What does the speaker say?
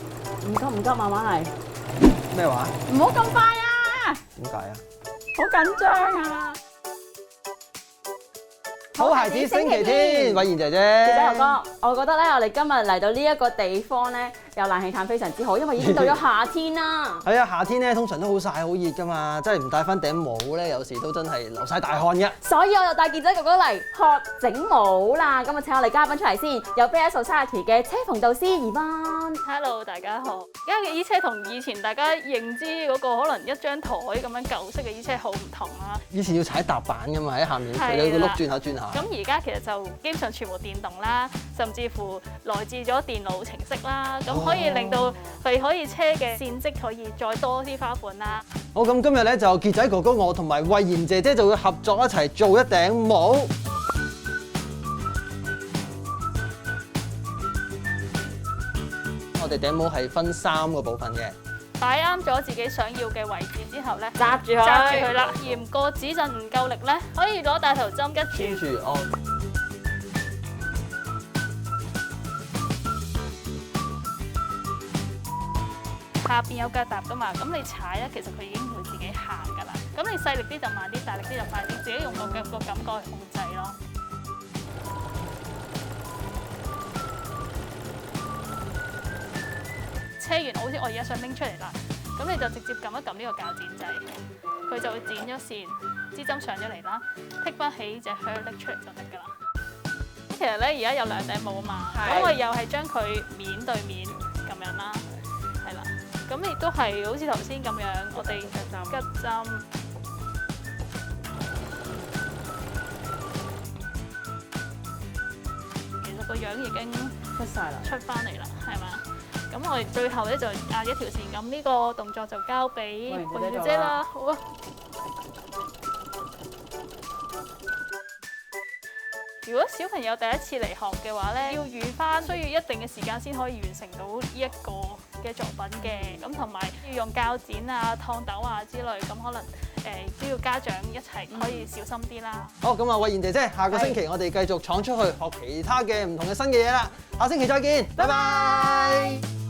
唔急，慢慢嚟。咩話？唔好咁快啊！點解啊？好緊張啊！好孩子星期天，慧賢姐姐。記者哥哥，我覺得咧，我哋今日嚟到呢一個地方咧，有冷氣嘆非常之好，因為已經到咗夏天啦。係啊，夏天咧通常都好曬好熱㗎嘛，真係唔戴翻頂帽咧，有時都真係流晒大汗嘅。所以我就帶記者哥哥嚟學整帽啦。今日請我哋嘉賓出嚟先，有 BS Society 嘅車縫導師Yvonne。Hello， 大家好。而家嘅衣車同以前大家認知嗰個可能一張台咁樣舊式嘅衣車好唔同啦。以前要踩踏板㗎嘛，喺下面係有個碌轉下轉下。咁而家其實就基本上全部電動啦，甚至乎來自咗電腦程式啦，咁可以令到佢可以車嘅線跡可以再多啲花款啦。好，咁今日咧就傑仔哥哥我同埋慧賢姐姐就會合作一齊做一頂帽。我哋頂帽係分3個部分嘅。擺啱咗自己想要嘅位置之後咧，紮住佢紮住佢啦。嫌個指針唔夠力咧，可以攞大頭針拮黐住。住哦。下邊有腳踏噶嘛，咁你踩咧，其實佢已經會自己行噶啦。咁你細力啲就慢啲，大力啲就快啲，自己用個腳個感覺去控制咯。車完好似我而家想拎出嚟啦，咁你就直接撳一撳呢個鉸剪掣，佢就會剪咗線，支針上咗嚟啦，剔翻起隻靴拎出嚟就得噶啦。咁其實咧，而家有2頂帽啊嘛，咁我又係將佢面對面咁樣啦，係啦。咁亦都係好似頭先咁樣，我哋拮針，其實個樣已經出晒啦，出翻嚟啦，係嘛？咁我哋最後咧就壓一條線，咁呢個動作就交俾慧賢姐姐啦，好啊。如果小朋友第一次嚟學嘅話咧，要預翻需要一定嘅時間先可以完成到呢一個嘅作品嘅，咁同埋要用鉸剪啊、燙斗啊之類，咁可能都要家長一齊可以小心啲啦。好，咁啊，慧賢姐姐，下個星期我哋繼續闖出去學其他嘅唔同嘅新嘅嘢啦。下星期再見，拜拜。